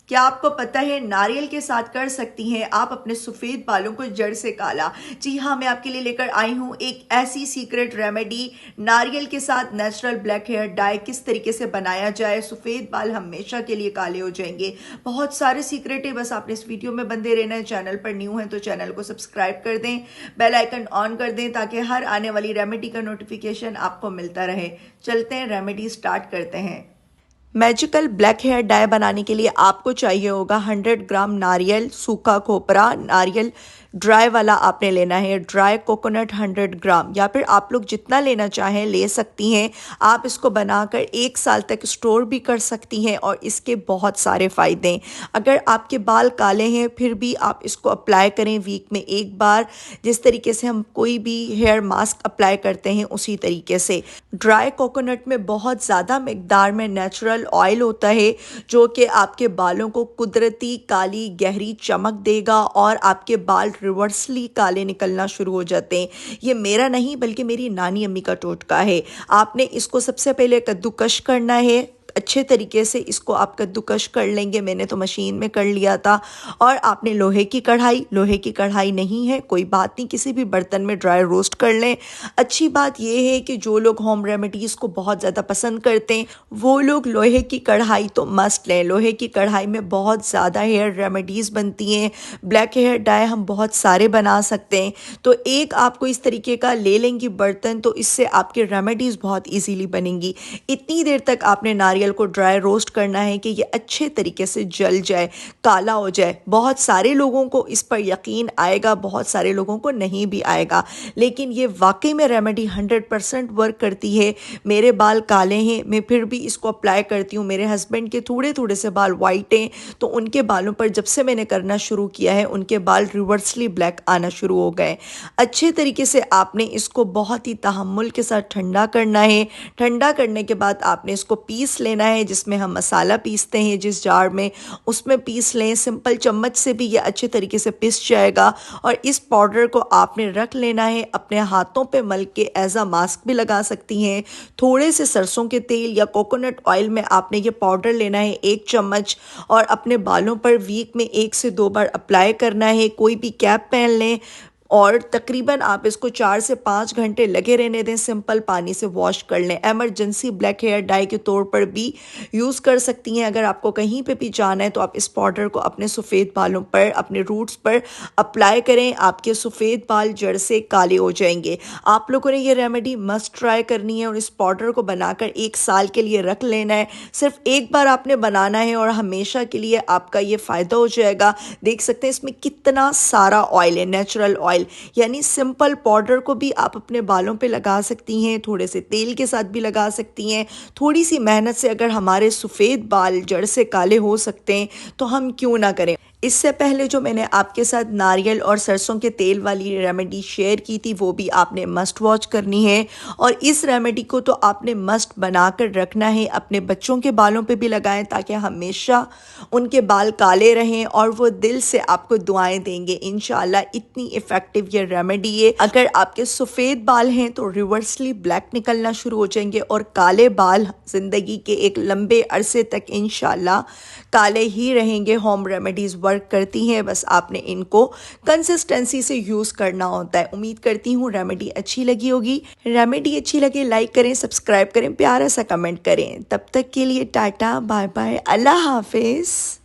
क्या आपको पता है नारियल के साथ कर सकती हैं आप अपने सफ़ेद बालों को जड़ से काला। जी हाँ, मैं आपके लिए लेकर आई हूँ एक ऐसी सीक्रेट रेमेडी। नारियल के साथ नेचुरल ब्लैक हेयर डाई किस तरीके से बनाया जाए, सफ़ेद बाल हमेशा के लिए काले हो जाएंगे। बहुत सारे सीक्रेट है, बस आपने इस वीडियो में बंदे रहना है। चैनल पर न्यू है तो चैनल को सब्सक्राइब कर दें, बेल आइकन ऑन कर दें ताकि हर आने वाली रेमेडी का नोटिफिकेशन आपको मिलता रहे। चलते हैं, रेमेडी स्टार्ट करते हैं। मैजिकल ब्लैक हेयर डाई बनाने के लिए आपको चाहिए होगा 100 ग्राम नारियल, सूखा खोपरा, नारियल ड्राई वाला आपने लेना है, ड्राई कोकोनट 100 ग्राम, या फिर आप लोग जितना लेना चाहें ले सकती हैं। आप इसको बनाकर 1 साल तक स्टोर भी कर सकती हैं और इसके बहुत सारे फ़ायदे हैं। अगर आपके बाल काले हैं फिर भी आप इसको अप्लाई करें वीक में एक बार, जिस तरीके से हम कोई भी हेयर मास्क अप्लाई करते हैं उसी तरीके से। ड्राई कोकोनट में बहुत ज़्यादा मिकदार में नेचुरल ऑयल होता है जो कि आपके बालों को कुदरती काली गहरी चमक देगा और आपके बाल रिवर्सली काले निकलना शुरू हो जाते हैं। ये मेरा नहीं बल्कि मेरी नानी अम्मी का टोटका है। आपने इसको सबसे पहले कद्दूकश करना है अच्छे तरीके से। इसको आप कद्दूकश कर लेंगे, मैंने तो मशीन में कर लिया था। और आपने लोहे की कढ़ाई नहीं है कोई बात नहीं, किसी भी बर्तन में ड्राई रोस्ट कर लें। अच्छी बात यह है कि जो लोग होम रेमेडीज़ को बहुत ज़्यादा पसंद करते हैं वो लोग लोहे की कढ़ाई तो मस्ट लें। लोहे की कढ़ाई में बहुत ज़्यादा हेयर रेमेडीज़ बनती हैं। ब्लैक हेयर डाई हम बहुत सारे बना सकते हैं। तो एक आपको इस तरीके का ले लेंगी बर्तन, तो इससे आपके रेमेडीज़ बहुत ईजीली बनेंगी। इतनी देर तक आपने नारियल को ड्राई रोस्ट करना है कि ये अच्छे तरीके से जल जाए, काला हो जाए। बहुत सारे लोगों को इस पर यकीन आएगा, बहुत सारे लोगों को नहीं भी आएगा, लेकिन ये वाकई में रेमेडी 100% वर्क करती है। मेरे बाल काले हैं, मैं फिर भी इसको अप्लाई करती हूँ। मेरे हस्बैंड के थोड़े थोड़े से बाल वाइट हैं, तो उनके बालों पर जब से मैंने करना शुरू किया है उनके बाल रिवर्सली ब्लैक आना शुरू हो गए। अच्छे तरीके से आपने इसको बहुत ही तहम्मुल के साथ ठंडा करना है। ठंडा करने के बाद आपने इसको पीस लेना है, जिसमें हम मसाला पीसते हैं जिस जार में, उसमें पीस लें। सिंपल चम्मच से भी ये अच्छे तरीके से पिस जाएगा। और इस पाउडर को आपने रख लेना है, अपने हाथों पे मल के एज अ मास्क भी लगा सकती हैं। थोड़े से सरसों के तेल या कोकोनट ऑयल में आपने ये पाउडर लेना है 1 चम्मच, और अपने बालों पर वीक में 1 से 2 बार अप्लाई करना है। कोई भी कैप पहन लें और तकरीबन आप इसको 4 से 5 घंटे लगे रहने दें। सिंपल पानी से वॉश कर लें। एमरजेंसी ब्लैक हेयर डाई के तौर पर भी यूज़ कर सकती हैं। अगर आपको कहीं पे भी जाना है तो आप इस पाउडर को अपने सफ़ेद बालों पर, अपने रूट्स पर अप्लाई करें। आपके सफ़ेद बाल जड़ से काले हो जाएंगे। आप लोगों ने ये रेमेडी मस्ट ट्राई करनी है और इस पाउडर को बनाकर 1 साल के लिए रख लेना है। सिर्फ एक बार आपने बनाना है और हमेशा के लिए आपका ये फ़ायदा हो जाएगा। देख सकते हैं इसमें कितना सारा ऑयल है, नेचुरल ऑयल। यानी सिंपल पाउडर को भी आप अपने बालों पे लगा सकती हैं, थोड़े से तेल के साथ भी लगा सकती हैं। थोड़ी सी मेहनत से अगर हमारे सफ़ेद बाल जड़ से काले हो सकते हैं तो हम क्यों ना करें। इससे पहले जो मैंने आपके साथ नारियल और सरसों के तेल वाली रेमेडी शेयर की थी वो भी आपने मस्ट वॉच करनी है। और इस रेमेडी को तो आपने मस्ट बनाकर रखना है। अपने बच्चों के बालों पे भी लगाएं ताकि हमेशा उनके बाल काले रहें और वो दिल से आपको दुआएं देंगे इंशाल्लाह। इतनी इफ़ेक्टिव ये रेमेडी है। अगर आपके सफ़ेद बाल हैं तो रिवर्सली ब्लैक निकलना शुरू हो जाएंगे और काले बाल ज़िंदगी के एक लंबे अरसे तक इंशाल्लाह काले ही रहेंगे। होम रेमेडीज़ वर्क करती हैं, बस आपने इनको कंसिस्टेंसी से यूज़ करना होता है। उम्मीद करती हूँ रेमेडी अच्छी लगी होगी। रेमेडी अच्छी लगे लाइक करें, सब्सक्राइब करें, प्यारा सा कमेंट करें। तब तक के लिए टाटा बाय बाय, अल्लाह हाफिज़।